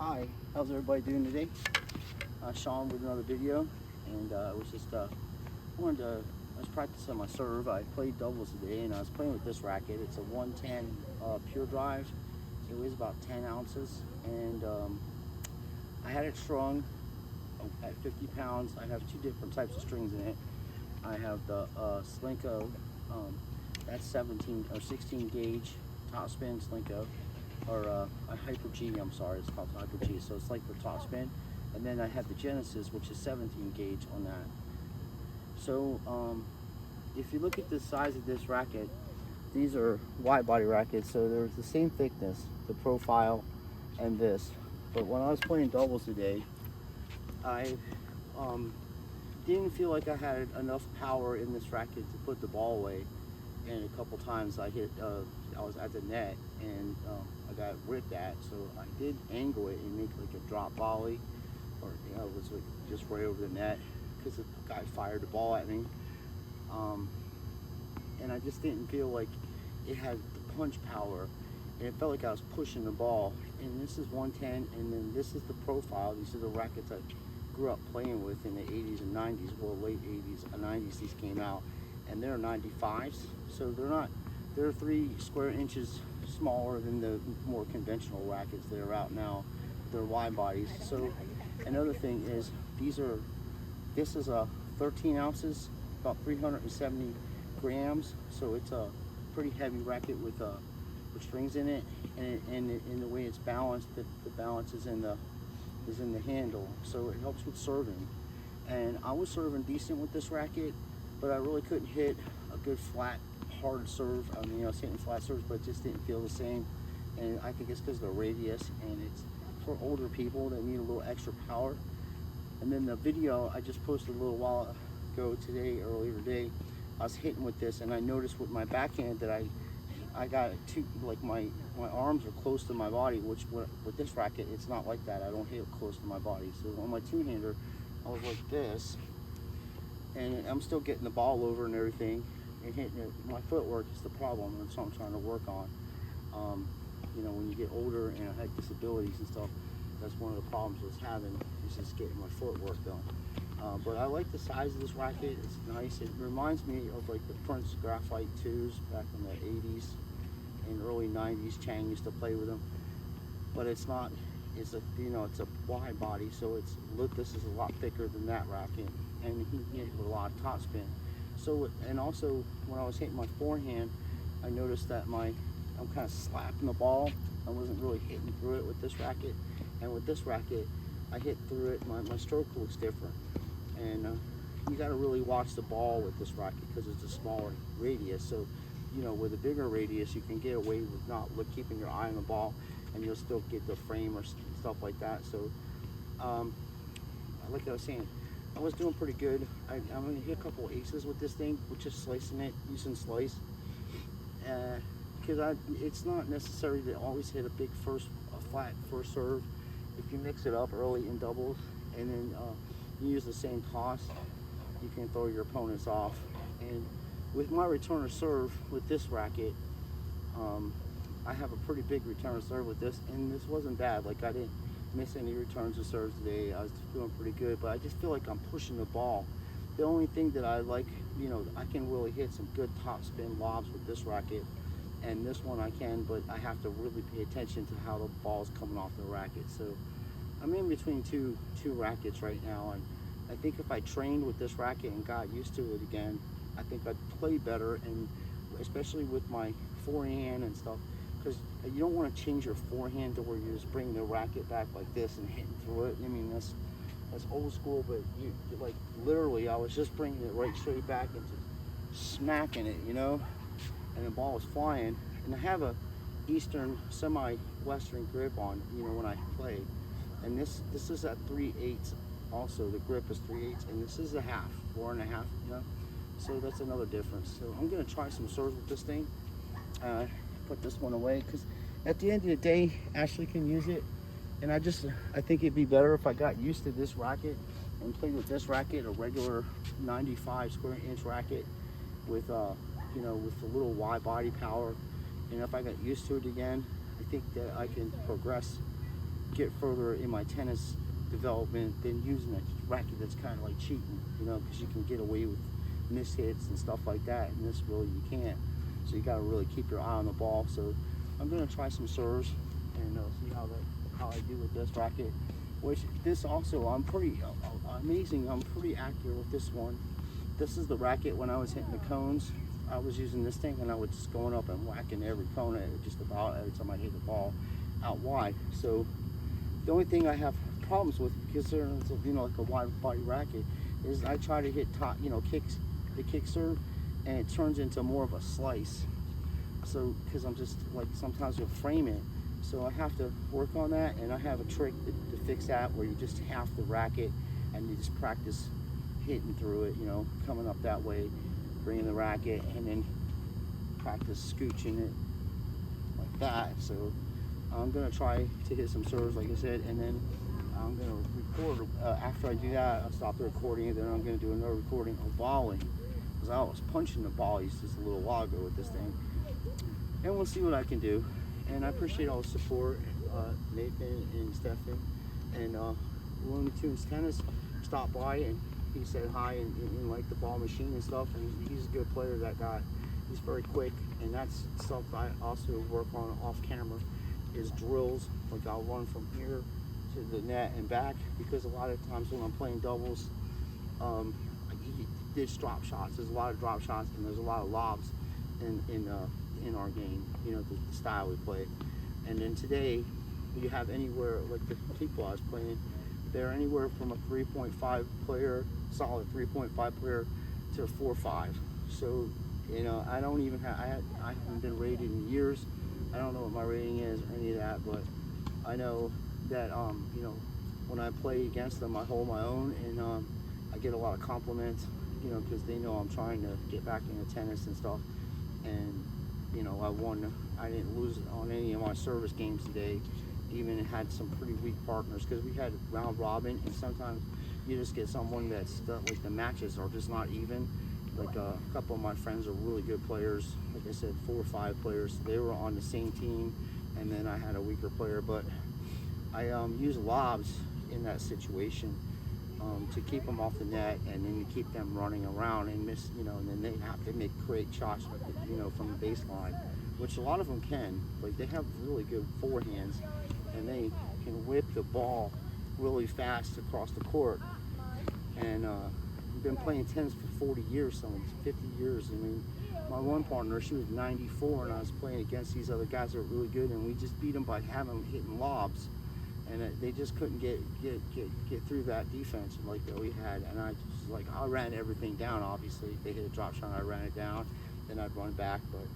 Hi, how's everybody doing today? Sean with another video, and I was practicing my serve. I played doubles today, and I was playing with this racket. It's a 110 pure drive. It weighs about 10 ounces, and I had it strung at 50 pounds. I have two different types of strings in it. I have the Slinko, that's 17 or 16 gauge top spin Slinko, or a Hyper G, I'm sorry, it's called Hyper G, so it's like the top spin. And then I have the Genesis, which is 17 gauge on that. So if you look at the size of this racket, these are wide body rackets, so they're the same thickness, the profile and this. But when I was playing doubles today, I didn't feel like I had enough power in this racket to put the ball away. And a couple times I was at the net, and I got ripped at, so I did angle it and make like a drop volley, or it was like just right over the net, because the guy fired the ball at me, and I just didn't feel like it had the punch power, and it felt like I was pushing the ball. And this is 110, and then this is the profile. These are the rackets I grew up playing with in the 80s and 90s, well, late 80s and 90s these came out, and they're 95s, so they're 3 square inches smaller than the more conventional rackets that are out now. They're wide bodies. So another thing is, this is a 13 ounces, about 370 grams, so it's a pretty heavy racket with strings in it, and in the way it's balanced, the balance is in the handle, so it helps with serving. And I was serving decent with this racket, but I really couldn't hit a good flat hard serve. I mean, I was hitting flat serves, but it just didn't feel the same. And I think it's because of the radius, and it's for older people that need a little extra power. And then the video I just posted a little while ago today, earlier today, I was hitting with this, and I noticed with my backhand that I got it too, like my arms are close to my body, which with this racket, it's not like that. I don't hit close to my body. So on my two-hander, I was like this, and I'm still getting the ball over and everything, and hitting it. My footwork is the problem, and so I'm trying to work on. You know, when you get older and I have disabilities and stuff, that's one of the problems I was having, is just getting my footwork done. But I like the size of this racket. It's nice. It reminds me of like the Prince Graphite 2s back in the 80s and early 90s. Chang used to play with them, but it's not. It's a it's a wide body, so this is a lot thicker than that racket, and he hit with a lot of top spin. So, and also when I was hitting my forehand, I noticed that I'm kind of slapping the ball. I wasn't really hitting through it with this racket, and with this racket, I hit through it. My stroke looks different, and you got to really watch the ball with this racket because it's a smaller radius. So, with a bigger radius, you can get away with not keeping your eye on the ball, and you'll still get the frame or stuff like that. So, like I was saying, I was doing pretty good. I'm going to hit a couple aces with this thing, with just slicing it, using slice. Because it's not necessary to always hit a flat first serve. If you mix it up early in doubles, and then you use the same toss, you can throw your opponents off. And with my return of serve with this racket, I have a pretty big return of serve with this, and this wasn't bad. Like, I didn't miss any returns of serves today. I was doing pretty good, but I just feel like I'm pushing the ball. The only thing that I like, I can really hit some good top spin lobs with this racket, and this one I can, but I have to really pay attention to how the ball's coming off the racket. So I'm in between two rackets right now, and I think if I trained with this racket and got used to it again, I think I'd play better, and especially with my forehand and stuff, because you don't want to change your forehand to where you're just bringing the racket back like this and hitting through it. I mean, that's old school, but you like, literally, I was just bringing it right straight back and just smacking it, and the ball was flying. And I have a Eastern, semi-Western grip on, when I play, and this is at 3/8. Also, the grip is 3/8, and this is a half, 4.5, so that's another difference. So I'm gonna try some serves with this thing. Put this one away, because at the end of the day, Ashley can use it, and I think it'd be better if I got used to this racket and played with this racket, a regular 95 square inch racket with with a little wide body power. And if I got used to it again, I think that I can progress get further in my tennis development than using a racket that's kind of like cheating, you know, because you can get away with mishits and stuff like that, and this really you can't. So you got to really keep your eye on the ball. So I'm gonna try some serves and see how I do with this racket. Which this also I'm pretty amazing. I'm pretty accurate with this one. This is the racket when I was hitting the cones. I was using this thing and I was just going up and whacking every cone at it just about every time I hit the ball out wide. So the only thing I have problems with, because they're, you know, like a wide body racket, is I try to hit top, you know, the kick serve, and it turns into more of a slice. So because I'm just like, sometimes you'll frame it, so I have to work on that, and I have a trick to fix that, where you just half the racket and you just practice hitting through it, you know, coming up that way, bringing the racket, and then practice scooching it like that. So I'm gonna try to hit some serves, like I said, and then I'm gonna record. After I do that, I'll stop the recording, and then I'm gonna do another recording of volleying, because I was punching the volleys just a little while ago with this thing, and we'll see what I can do. And I appreciate all the support, Nathan and Stefan, and Looney Tunes Tennis stopped by and he said hi and liked the ball machine and stuff, and he's a good player, that guy. He's very quick, and that's stuff I also work on off camera, is drills. Like I'll run from here to the net and back, because a lot of times when I'm playing doubles, there's drop shots. There's a lot of drop shots, and there's a lot of lobs in our game, you know, the style we play. And then today you have anywhere, like the people I was playing, they're anywhere from a 3.5 player, solid 3.5 player, to a 4.5. So, you know, I don't even have, I haven't been rated in years. I don't know what my rating is or any of that, but I know that, you know, when I play against them, I hold my own, and I get a lot of compliments, you know, because they know I'm trying to get back into tennis and stuff. And, you know, I didn't lose on any of my service games today. Even had some pretty weak partners, because we had round robin, and sometimes you just get someone that's like the matches are just not even. Like a couple of my friends are really good players, like I said, 4 or 5 players. They were on the same team, and then I had a weaker player. But I use lobs in that situation to keep them off the net, and then to keep them running around and miss, you know, and then they have to create shots, you know, from the baseline, which a lot of them can. Like they have really good forehands, and they can whip the ball really fast across the court. And I've been playing tennis for 40 years, some 50 years. I mean, my one partner, she was 94, and I was playing against these other guys that were really good, and we just beat them by hitting lobs, and they just couldn't get through that defense like that we had. And I ran everything down. Obviously, if they hit a drop shot, I ran it down, then I'd run back. But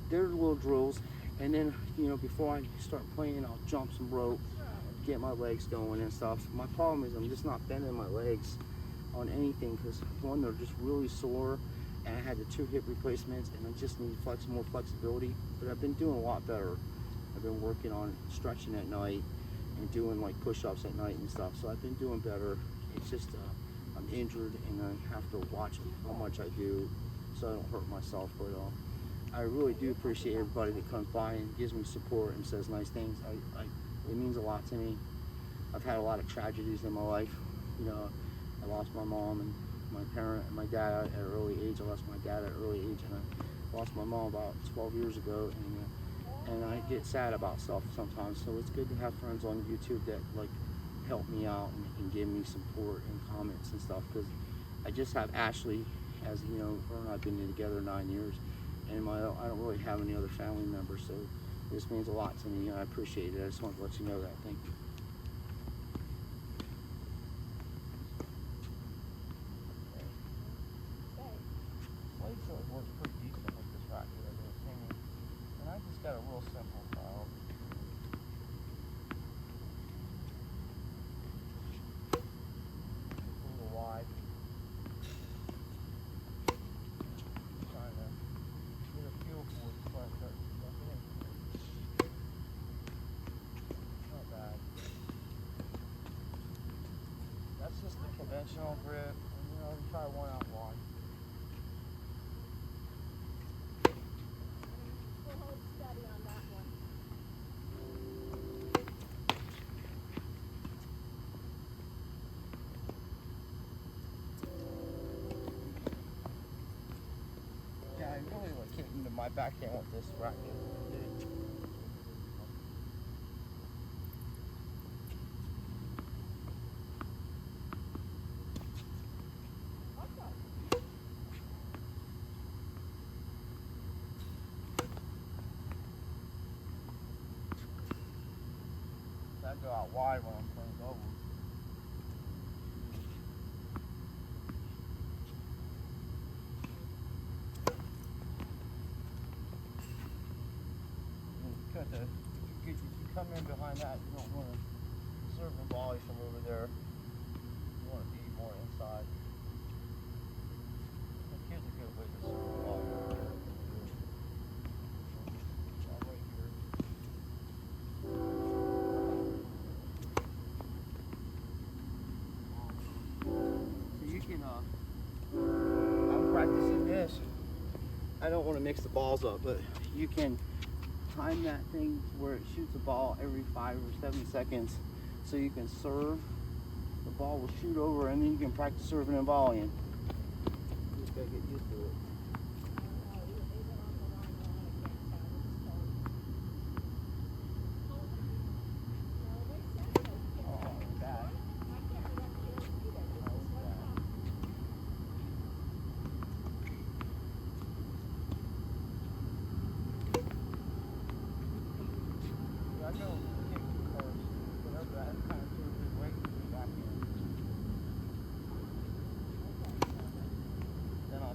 they're little drills. And then, you know, before I start playing, I'll jump some rope, get my legs going and stuff. My problem is I'm just not bending my legs on anything, because one, they're just really sore, and I had the 2 hip replacements, and I just need more flexibility. But I've been doing a lot better. I've been working on stretching at night and doing like push-ups at night and stuff. So I've been doing better. It's just I'm injured, and I have to watch how much I do so I don't hurt myself. But I really do appreciate everybody that comes by and gives me support and says nice things. It means a lot to me. I've had a lot of tragedies in my life. You know, I lost my mom and my dad at an early age. I lost my dad at an early age, and I lost my mom about 12 years ago. And I get sad about stuff sometimes. So it's good to have friends on YouTube that like help me out and give me support and comments and stuff. Because I just have Ashley, as you know, her and I've been together 9 years. And I don't really have any other family members, so this means a lot to me, and I appreciate it. I just wanted to let you know that. Thank you. It works pretty decent with this racket, in my opinion. And I just got a real simple style. A little wide. Trying to get a feel for it before I start jumping in. Not bad. That's just the conventional grip. And, you know, try one out wide. backhand with this racket. I go out wide when I'm playing doubles. If you come in behind that, you don't want to serve a volley from over there. You want to be more inside. Here's a good way to serve a volley. Right here. So you can, I'm practicing this. I don't want to mix the balls up, but you can time that thing where it shoots a ball every 5 or 7 seconds, so you can serve, the ball will shoot over, and then you can practice serving and volleying. You just gotta get used to it.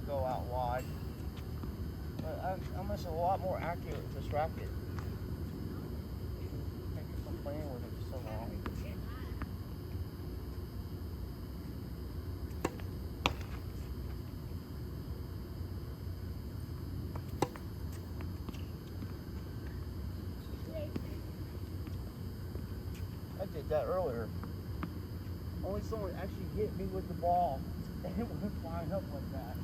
Go out wide, but I'm just a lot more accurate with this racket. Maybe from playing with it for so long. I did that earlier. Only someone actually hit me with the ball and it went flying up like that.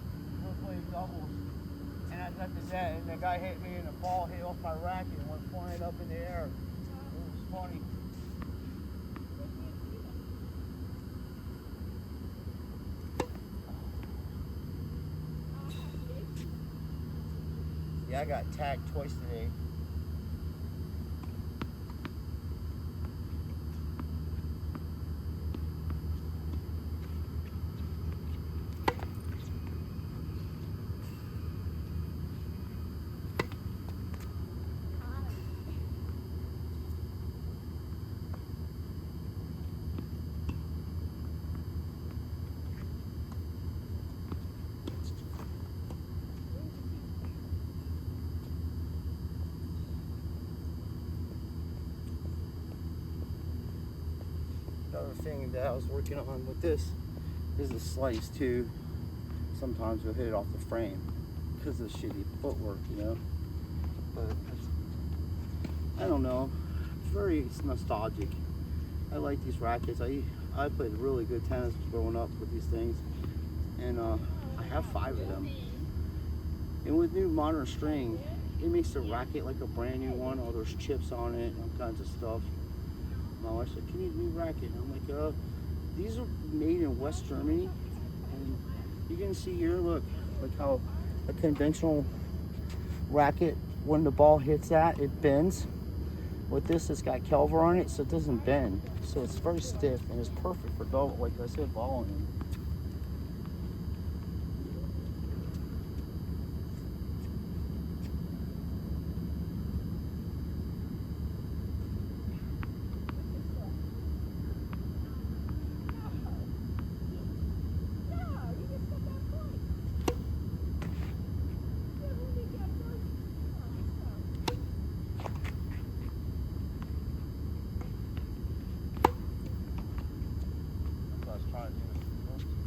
We're playing doubles, and I got the net, and the guy hit me, and the ball hit off my racket and went flying up in the air. It was funny. Yeah, I got tagged twice today. Another thing that I was working on with this is the slice too. Sometimes you'll hit it off the frame because of shitty footwork, you know. But I don't know. It's very nostalgic. I like these rackets. I played really good tennis growing up with these things, and I have 5 of them. And with new modern string, it makes the racket like a brand new one. All there's chips on it and all kinds of stuff. My wife said, "Can you do a new racket?" And I'm like, these are made in West Germany, and you can see here, look how a conventional racket, when the ball hits that, it bends. With this, it's got Kelver on it, so it doesn't bend. So it's very stiff, and it's perfect for double, like I said, volleying. I was trying to do it.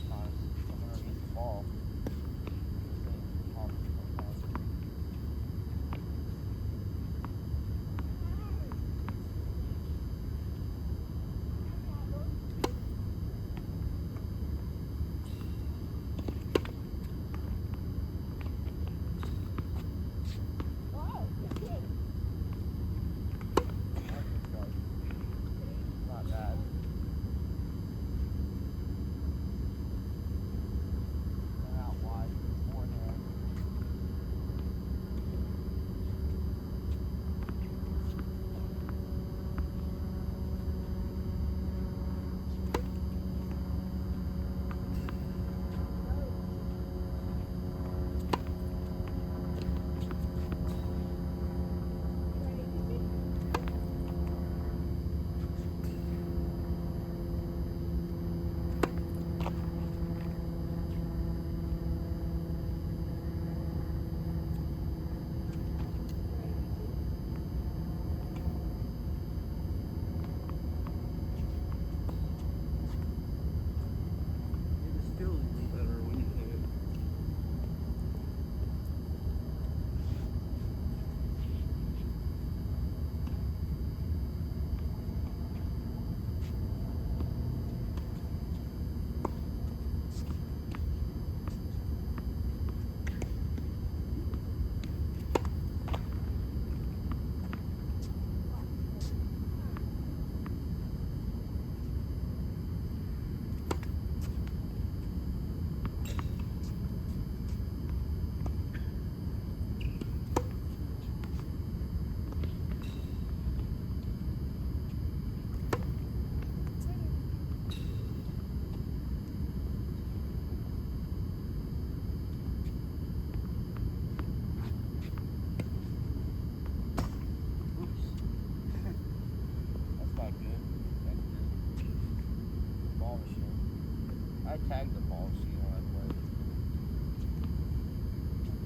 I tagged the ball, so you want to play.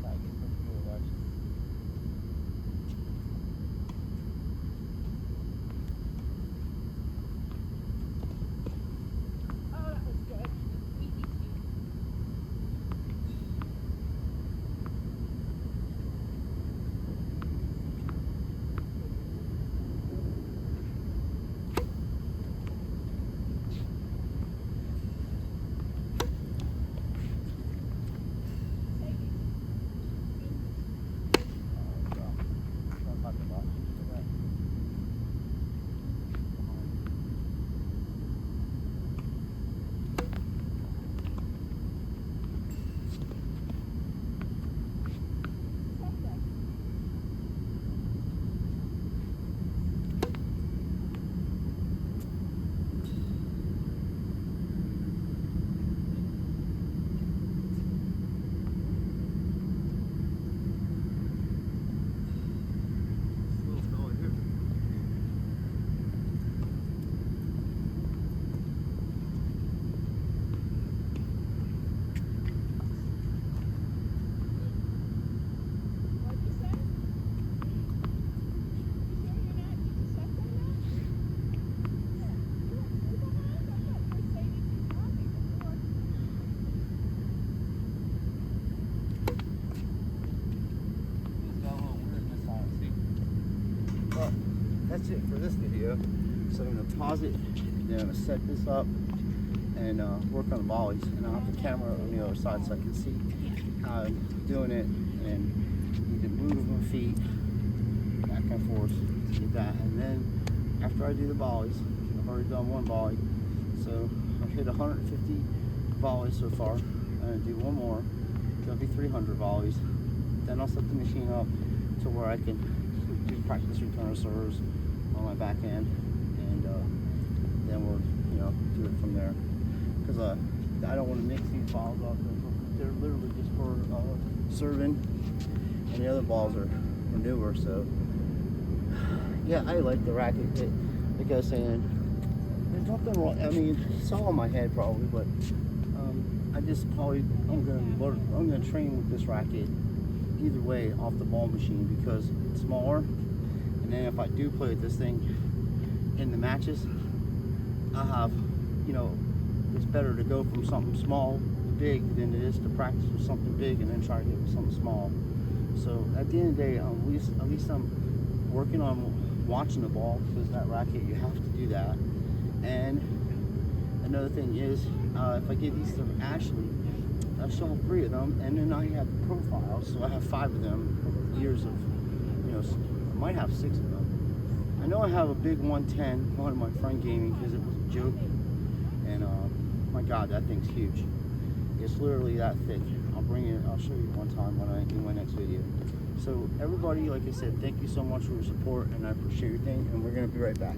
Tag it for you, Alexa. Oh, that was good. Well, that's it for this video. So I'm going to pause it, then I'm going to set this up and work on the volleys. And I'll have the camera on the other side so I can see how I'm doing it and need to move my feet back and forth to get that. And then after I do the volleys, I've already done one volley. So I've hit 150 volleys so far. I'm going to do one more. That'll be 300 volleys. Then I'll set the machine up to where I can do practice return serves on my back end, and then we'll do it from there. Because I don't want to mix these balls up. They're literally just for serving, and the other balls are newer. So yeah, I like the racket. Like I was saying, there's nothing wrong. I mean, it's all in my head probably, but I'm gonna train with this racket either way off the ball machine because it's smaller, and then if I do play with this thing in the matches, I have, it's better to go from something small to big than it is to practice with something big and then try to get with something small. So at the end of the day, at least I'm working on watching the ball, because that racket, you have to do that. And another thing is, if I give these to Ashley, I show them 3 of them, and then I have profiles, so I have 5 of them, years of, I might have 6 of them. I know I have a big 110, one of my friend gave me because it was a joke, and my God, that thing's huge. It's literally that thick. I'll show you one time when I do my next video. So everybody, like I said, thank you so much for your support, and I appreciate your thing, and we're gonna be right back.